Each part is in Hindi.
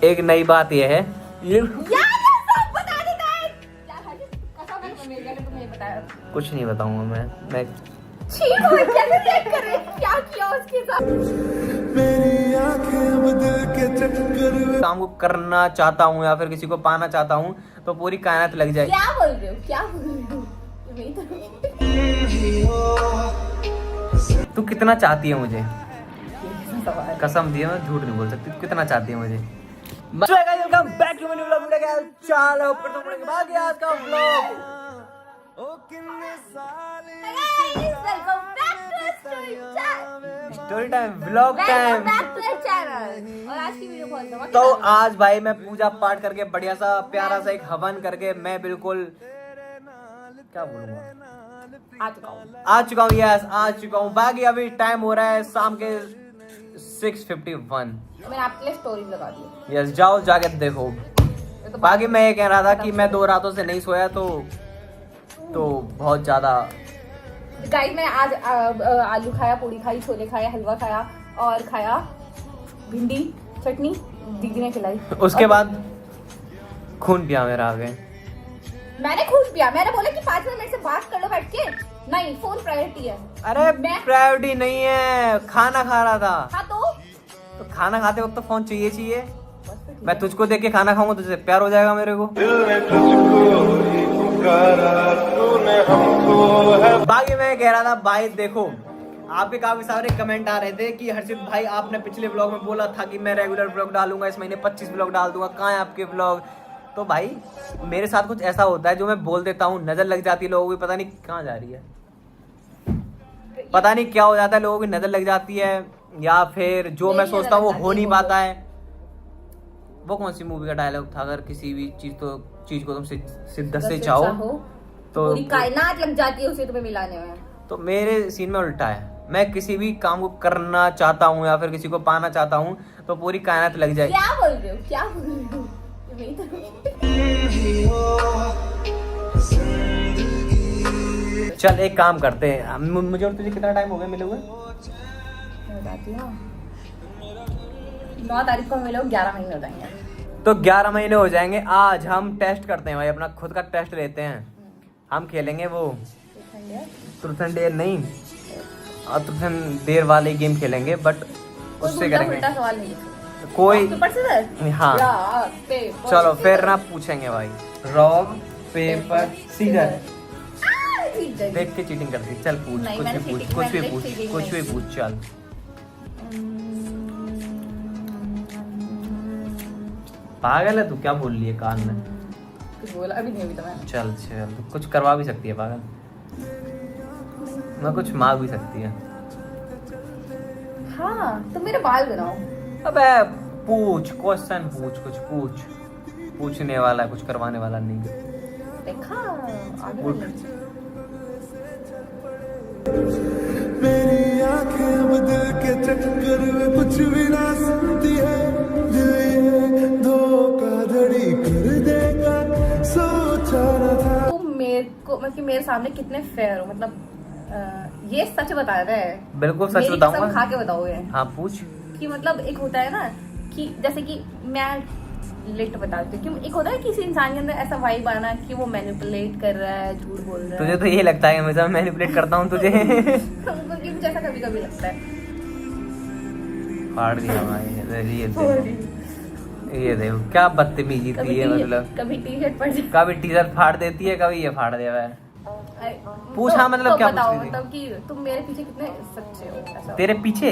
एक नई बात यह है ये बता देता है तुम्हें बताया कुछ नहीं बताऊंगा मैं क्या किया उसके साथ। काम को करना चाहता हूँ या फिर किसी को पाना चाहता हूँ तो पूरी कायनात लग जाए। क्या बोल रहे हो तू कितना चाहती है मुझे? कसम दिए मैं झूठ नहीं बोल सकती। तू कितना चाहती है मुझे? Welcome back to my new vlog. चलो ऊपर तो मुड़े के बाद आज का vlog story time vlog time. और आज की वीडियो बहुत जबरदस्त। तो आज भाई मैं पूजा पाठ करके बढ़िया सा प्यारा सा एक हवन करके मैं बिल्कुल क्या बोलूंगा आ चुका हूँ। यस आ चुका हूँ। बाकी अभी टाइम हो रहा है शाम के 6:51। मैंने आपके लिए स्टोरी लगा दी। यस जाओ जाके देखो। बाकी मैं ये कह रहा था कि मैं 2 रातों से नहीं सोया तो बहुत ज्यादा। गाइस मैं आज आलू खाया, पूरी खाई, छोले खाए, हलवा खाया और खाया भिंडी चटनी दीदी ने खिलाई। उसके बाद खून पिया मेरा आगे। मैंने खून पिया। मैंने बोला कि 5 मिनट से बात कर लो बैठ के। नहीं फोन प्रायोरिटी है। अरे प्रायोरिटी नहीं है, खाना खा रहा था। हाँ तो खाना खाते वक्त तो फोन चाहिए। मैं तुझको देख के खाना खाऊंगा तुझसे प्यार हो जाएगा मेरे को। बाकी मैं कह रहा था भाई देखो आपके काफी सारे कमेंट आ रहे थे कि हर्षित भाई आपने पिछले व्लॉग में बोला था कि मैं रेगुलर व्लॉग डालूंगा, इस महीने 25 व्लॉग डाल दूंगा, कहाँ है आपके व्लॉग? तो भाई मेरे साथ कुछ ऐसा होता है जो मैं बोल देता हूँ, नजर लग जाती है लोगों की, पता नहीं कहाँ जा रही है, पता नहीं क्या हो जाता है, लोगों की नजर लग जाती है या फिर जो मैं सोचता हूँ वो हो नहीं पाता है। वो कौन सी मूवी का डायलॉग था? अगर किसी भी चीज को तुम शिद्दत से चाहो तो पूरी कायनात लग जाती है उसे तुम्हें मिलाने में। तो मेरे सीन में उल्टा है। मैं किसी भी काम को करना चाहता हूँ या फिर किसी को पाना चाहता हूँ तो पूरी कायनात लग जाए। क्या बोल रहे हो? चल एक काम करते हैं, मुझे और तुझे कितना टाइम हो गया मिले हुए? 9 तारीख को मिले 11 महीने हो जाएंगे। तो 11 महीने हो जाएंगे। आज हम टेस्ट करते हैं भाई, अपना खुद का टेस्ट लेते हैं। हम खेलेंगे वो ट्रूथ एंड डेयर नहीं, ट्रूथ एंड डेयर वाले गेम खेलेंगे बट उससे करेंगे सवाल नहीं कोई। हाँ पेपर चलो फिर ना पूछेंगे भाई। रॉक पेपर सीजर देख के चीटिंग करती। चल पूछ कुछ भी पूछ चल। पागल है तू, क्या बोल रही है कान में? कुछ बोला अभी नहीं, अभी तो मैंने। चल तू कुछ करवा भी सकती है पागल, मैं कुछ मांग भी सकती है। हाँ तो मेरे बाल बनाओ। अबे पूछ क्वेश्चन पूछ, कुछ पूछने वाला है, कुछ करवाने वाला नहीं। देखा आगे मेरी आंखें बदल के चक्कर में कुछ भी ना सुनती है, दिल धोखा धड़ी कर देगा, सोचा न था। तुम मेरे को मतलब मेरे सामने कितने फेयर हो, मतलब ये सच बता रहे हैं? बिल्कुल सच बताऊंगा। खा के बताओगे? हाँ पूछ। कि मतलब एक होता है ना कि जैसे कि मैं लेट बताती हूँ कि एक होता है किसी इंसान के अंदर ऐसा वाइब आना कि वो मैनिपुलेट कर रहा है, झूठ बोल रहा है। तुझे तो ये लगता है हमेशा मैनिपुलेट करता हूँ तुझे? क्योंकि मुझे ऐसा कभी कभी लगता है। फाड़ दिया भाई ये देखो क्या बदतमीजी थी ये। मतलब कभी टी शर्ट पर कभी टी-शर्ट फाड़ देती है, कभी ये फाड़ दिया है। पूछा मतलब तो क्या बताओ, पूछ रही थी? मतलब कि तुम मेरे पीछे कितने सच्चे हो ऐसा? तेरे पीछे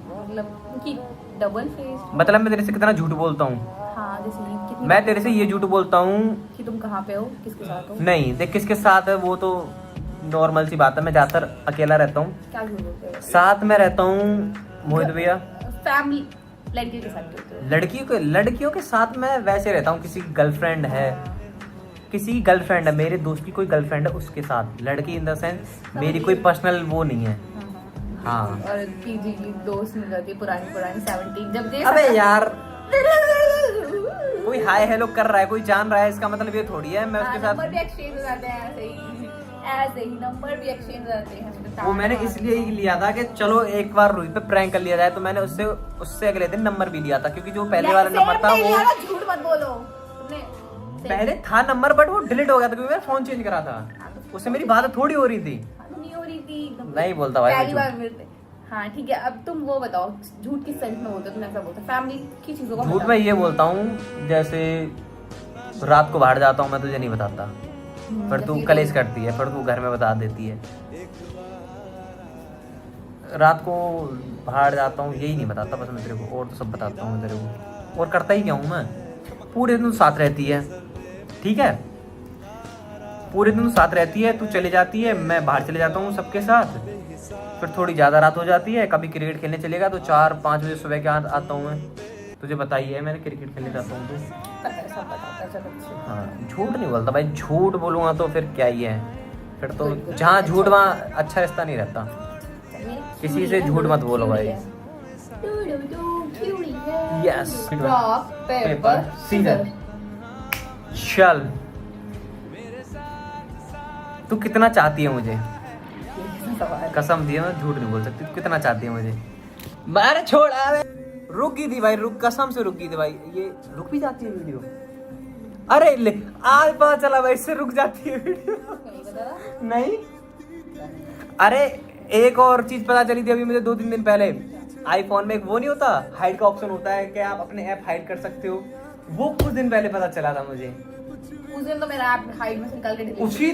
मतलब कि डबल फेस मतलब मैं तेरे से कितना झूठ बोलता हूँ? हाँ जैसे कितनी मैं तेरे से ये झूठ बोलता हूँ कि तुम कहाँ पे हो, किसके साथ हो? नहीं देख किसके साथ है वो तो नॉर्मल सी बात है। मैं ज्यादातर अकेला रहता हूँ, क्या झूठ बोलते हो? साथ में रहता हूँ मोहित भैया। फैमिली लड़कियों के साथ होते हो? लड़कियों के साथ मैं वैसे रहता हूँ, किसी गर्लफ्रेंड है, मेरे दोस्त की कोई गर्लफ्रेंड है उसके साथ। लड़की इन द सेंस मेरी कोई पर्सनल वो नहीं है। हाँ और पीजी की दोस्त मिल जाती है पुरानी 17 जब दे। अबे यार कोई हाय हेलो कर रहा है, कोई जान रहा है, इसका मतलब ये थोड़ी है मैं उसके साथ। नंबर भी एक्सचेंज हो जाते हैं ऐसे ही। ऐसे ही नंबर भी एक्सचेंज रहते हैं। वो मैंने इसलिए ही लिया था कि चलो एक बार रूही पे प्रैंक कर लिया जाए, तो मैंने उससे अगले दिन नंबर भी लिया था, क्योंकि जो पहले वाला नंबर था वो झूठ मत बोलो, तुमने पहले था नंबर, बट वो डिलीट हो गया था क्योंकि मैं फोन चेंज करा था। उससे मेरी बात थोड़ी हो रही थी। नहीं हो रही थी, नहीं बोलता भाई पहली बार मिलते। हाँ ठीक है, अब तुम वो बताओ, झूठ किस सेंस में बोलते हो? तुम ऐसा बोलते हो फैमिली की चीजों का झूठ मैं ये बोलता हूँ, जैसे रात को बाहर जाता हूँ मैं तुझे नहीं बताता, फिर तू कलेश करती है, फिर तू घर में बता देती है। रात को बाहर जाता हूँ यही नहीं बताता बस मैं तेरे को, और तो सब बताता हूँ तेरे को। और करता ही क्या हूँ मैं, पूरे दिन साथ रहती है, ठीक है, पूरे दिन साथ रहती है, तू चले जाती है, मैं बाहर चले जाता हूँ सबके साथ, फिर थोड़ी ज़्यादा रात हो जाती है, कभी क्रिकेट खेलने चलेगा तो 4-5 बजे सुबह के आता हूँ मैं, तुझे बताइए मैंने क्रिकेट खेलने जाता हूँ तो। हाँ झूठ नहीं बोलता भाई, झूठ बोलूँगा तो फिर क्या ही है, फिर तो जहाँ झूठ वहाँ अच्छा रिश्ता नहीं रहता। किसी से झूठ मत बोलो भाई। Yes, rock paper scissor. चल तू कितना चाहती है मुझे? कसम दिए मैं झूठ नहीं बोल सकती, तू कितना चाहती है मुझे? अरे छोड़, अरे रुक गई थी भाई, रुक, कसम से रुक गई थी भाई, ये रुक भी जाती है वीडियो। अरे ले, आज पता चला भाई, इससे रुक जाती है वीडियो। नहीं, अरे एक और चीज पता चली थी अभी मुझे 2-3 दिन पहले। आईफोन में एक वो नहीं होता, हाइड का ऑप्शन होता है कि आप अपने ऐप हाइड कर सकते हो, वो कुछ दिन पहले पता चला था मुझे। उस दिन तो मेरा ऐप हाइड में से निकाल के डिलीट। उसी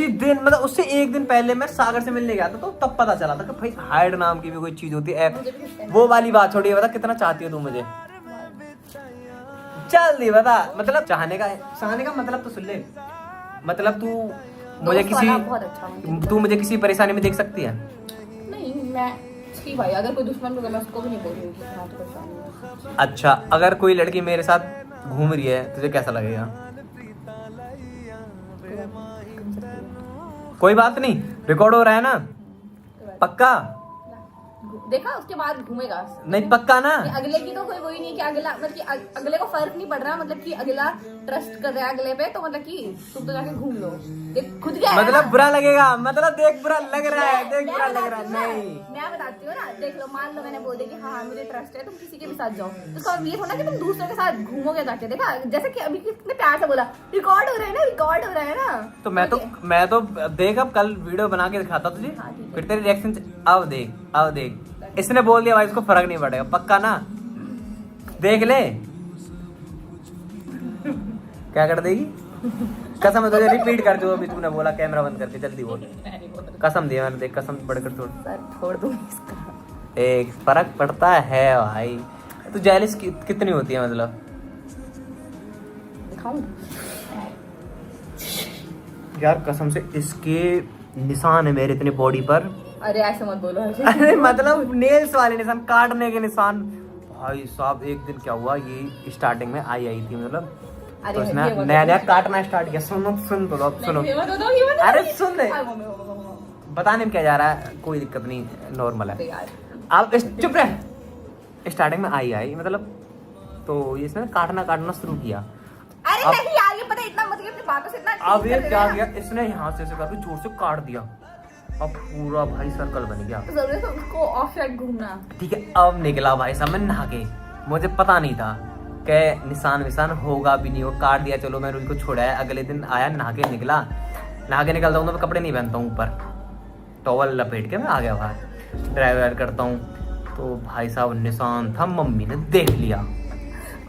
दिन मतलब उससे एक दिन पहले मैं सागर से मिलने गया था, तो तब पता चला था कि भाई हाइड नाम की भी कोई चीज होती है, ऐप। वो वाली बात छोड़िए, बता कितना चाहती है तू मुझे? चल नहीं बता, मतलब चाहने का मतलब तो सुन ले, मतलब तू मुझे किसी परेशानी में देख सकती है? नहीं, मैं ठीक भाई, अगर कोई दुश्मन होगा मैं उसको भी नहीं बोलूंगी कि हाँ तो परेशान है। अच्छा, अगर कोई लड़की मेरे साथ घूम रही है तुझे कैसा लगेगा? कोई बात नहीं, रिकॉर्ड हो रहा है ना? पक्का? देखा, उसके बाद घूमेगा नहीं, पक्का ना? अगले की तो कोई वही नहीं कि अगला, मतलब कि अगले को फर्क नहीं पड़ रहा, मतलब कि अगला ट्रस्ट कर रहा है अगले पे, तो मतलब कि तुम तो जाके घूम लो, देख खुद क्या मतलब बुरा लगेगा, मतलब देख बुरा लग रहा है, देख बुरा लग रहा है। नहीं, मैं बताती हूँ ना, देख लो, मान लो मैंने बोल दिया कि हाँ मुझे ट्रस्ट है, तुम किसी के भी साथ जाओ, तो उसका ये थोड़ा कि तुम दूसरों के साथ घूमोगे जाके। देखा, जैसे कि अभी कितने प्यार से बोला, रिकॉर्ड हो रहा है ना, रिकॉर्ड हो रहा है ना, तो मैं तो देख, अब कल वीडियो बना के दिखाता तुझे, फिर तेरे रिएक्शन। अब देख, इसने बोल दिया भाई, इसको फर्क नहीं पड़ेगा, पक्का ना? देख ले क्या कर देगी। कसम तुझे रिपीट कर, जो अभी तूने बोला, कैमरा बंद करके जल्दी बोल। कसम दिया मैंने, देख कसम बढ़कर छोड़ दूंगी इसका। एक फर्क पड़ता है भाई। तू जेलिस कितनी होती है मतलब? दिखाऊं यार कसम से, इसके निशान है मेरे इतने बॉडी पर। अरे ऐसे मत बोलो। अरे मतलब नेल्स वाले निशान, काटने के निशान। भाई साहब एक दिन क्या हुआ, ये स्टार्टिंग में आई थी मतलब, तो इसने नया काटना स्टार्ट किया। सुन तो लो, सुनो। अरे सुन ले, बताने में क्या जा रहा है, कोई दिक्कत नहीं, नॉर्मल है। आप चुप रहे। स्टार्टिंग में आई मतलब, तो इसने काटना शुरू किया। अरे नहीं यार, ये पता इतना मत कि अपनी बातों से इतना। अब ये क्या किया इसने, यहाँ से करके जोर से काट दिया, अब पूरा भाई सर्कल बन गया। जरूरत है उसको ऑफ साइड घूमना। ठीक है, अब निकला भाई साहब मैं नहा के, मुझे पता नहीं था कि निशान होगा भी नहीं, वो काट दिया। चलो मैं रूही को छोड़ा, अगले दिन आया, नहा के निकलता हूँ तो मैं कपड़े नहीं पहनता हूँ, ऊपर टॉवल लपेट के मैं आ गया बाहर, ड्राइव करता हूँ, तो भाई साहब निशान था, मम्मी ने देख लिया।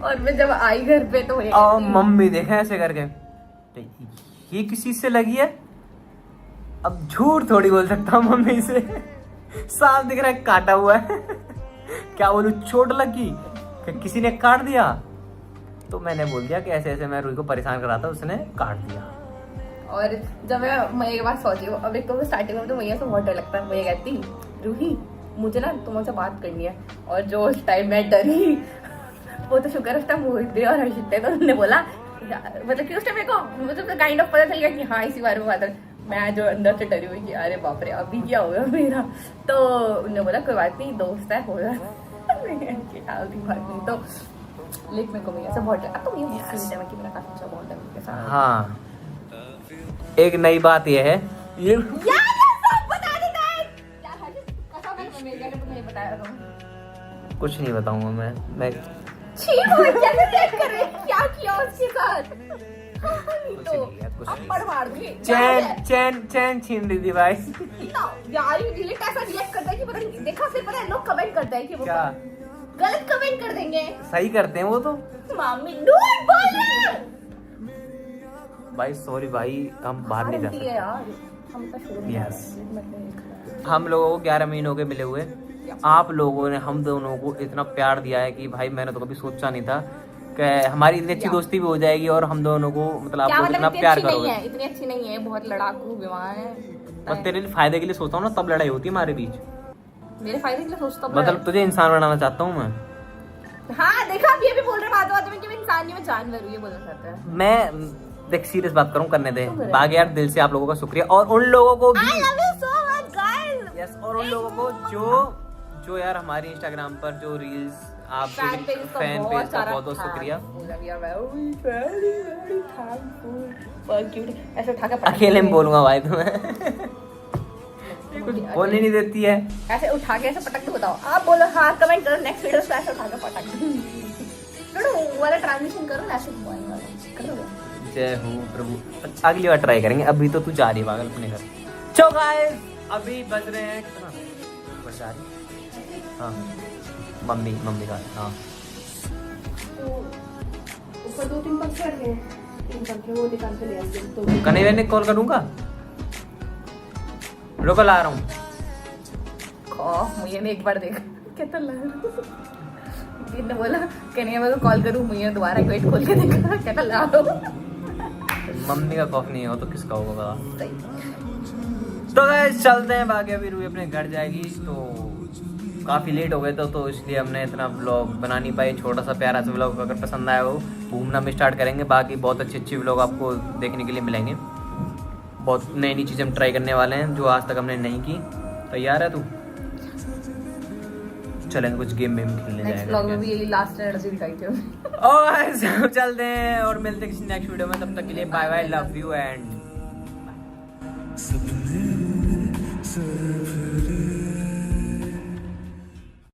और मैं जब आई घर पे तो मम्मी देखे ऐसे करके, ये किसी से लगी है। अब झूठ थोड़ी बोल सकता हूँ मम्मी से, साफ दिख रहा है काटा हुआ है। क्या बोलूं, चोट लगी कि किसी ने काट दिया, तो मैंने बोल दिया कि ऐसे मैं रूही को परेशान कर रहा था, उसने काट दिया। और जब मैं एक बात सोची हूँ, अब एक तो स्टार्टिंग में तो मैया से बहुत डर लगता है, मैया कहती रूही मुझे ना तुमसे बात करनी है, और जो उस टाइम मैं डरी, वो तो शुक्र उस टाइम मोहित भी और हर्षित थे, तो उन्होंने बोला, मतलब कि उस टाइम मेरे को मतलब काइंड ऑफ पता चल गया कि हाँ इसी बारे में बात है। मैं जो अंदर से डरी हुई कि अरे बाप रे अभी क्या होगा मेरा, तो उन्होंने बोला कोई बात नहीं, दोस्त है, हो जाता बात नहीं। तो लेकिन मेरे को भैया से बहुत अब तो ये कि मेरा काफी अच्छा बॉन्ड है उनके साथ। हाँ, एक नई बात यह है ये यार ये सब बता देता है यार। हर्षित कसम है मैं मेरे को नहीं बताया था। कुछ नहीं बताऊंगा मैं छी वो क्या रिएक्ट कर रहे हैं? क्या किया उसके साथ? नहीं कुछ तो नहीं यार, कुछ अब नहीं। पड़ मार दूंगी। चैन छीन ली थी भाई। यार ये डिलीट ऐसा रिएक्ट करता है कि पता नहीं, देखा फिर पता है लोग कमेंट करते हैं कि वो क्या गलत कमेंट कर देंगे। सही करते हैं वो तो। मम्मी डूड बोल रहे भाई सॉरी भाई, हम बाहर नहीं जा है सकते। यार। हम तो छोड़ Yes. मतलब हम लोगों को 11 महीनों के मिले हुए, आप लोगों ने हम दोनों को इतना प्यार दिया है कि भाई मैंने तो कभी सोचा नहीं था कि हमारी इतनी अच्छी दोस्ती भी हो जाएगी और हम दोनों को मतलब आप क्या लोग मतलब इतना इतनी प्यार अच्छी नहीं करोगे। है, इतनी अच्छी नहीं है, बहुत लड़ाकू विमान है। बस तेरे फायदे के लिए सोचता हूँ ना, तब लड़ाई होती है हमारे बीच। मेरे फायदे के लिए सोचता हूँ मतलब तुझे इंसान बनाना चाहता हूँ मैं। हाँ देखा आप ये भी बोल रहे बात बात में कि मैं इंसान नहीं, मैं जानवर हूँ, ये बोलना चाहता है। मैं देख सीरियस बात करूँ, करने दे बाकी यार। दिल से आप लोगों का शुक्रिया और उन लोगों को भी I love you so much guys। Yes, और उन लोगों को जो यार हमारी इंस्टाग्राम पर जो रील्स आप फैन पेज का फैन पेज का बहुत बहुत शुक्रिया। ऐसे उठा के पटक अकेले में देंगे। बोलूंगा भाई तुम्हें। कुछ बोलने नहीं देती है। ऐसे उठा के ऐसे पटक दो, बताओ आप बोलो हाँ कमेंट करो नेक्स्ट वीडियो पे ऐसे उठा के पटक दो वाला ट्रांजिशन करो ना, ऐसे करो। जय हो प्रभु। अगली बार ट्राई करेंगे, अभी तो तू जा रही है पागल अपने घर। चलो गाइस अभी बज रहे हैं कितना बज जा रही? हाँ मम्मी का हाँ। ऊपर 2-3 पंखे रखे हैं, 3 पंखे वो निकाल के ले आएंगे तो कन्हैया ने कॉल करूंगा, रुको ला रहा हूँ। मुझे ने एक बार देखा कितना लाल ने बोला कन्हैया मैं तो कॉल करूँ, मुझे दोबारा वेट खोल के देखा कितना लाल। मम्मी का कॉफ नहीं हो तो किसका होगा? सही। तो गाइस चलते हैं, बाकी अभी रूही अपने घर जाएगी तो काफ़ी लेट हो गए तो इसलिए हमने इतना व्लॉग बना नहीं पाए। छोटा सा प्यारा सा व्लॉग, अगर पसंद आया हो घूमना में स्टार्ट करेंगे। बाकी बहुत अच्छी व्लॉग आपको देखने के लिए मिलेंगे। बहुत नई नई चीज़ें हम ट्राई करने वाले हैं जो आज तक हमने नहीं की। तैयार है तू? चलें कुछ गेम खेलने नेक्स्ट व्लॉग में जाएंगे। भी यही लास्ट एनर्जी दिखाई थी। और चलते हैं और मिलते हैं किसी नेक्स्ट वीडियो में। तब तक के लिए bye bye, love you and सपने सिर्फ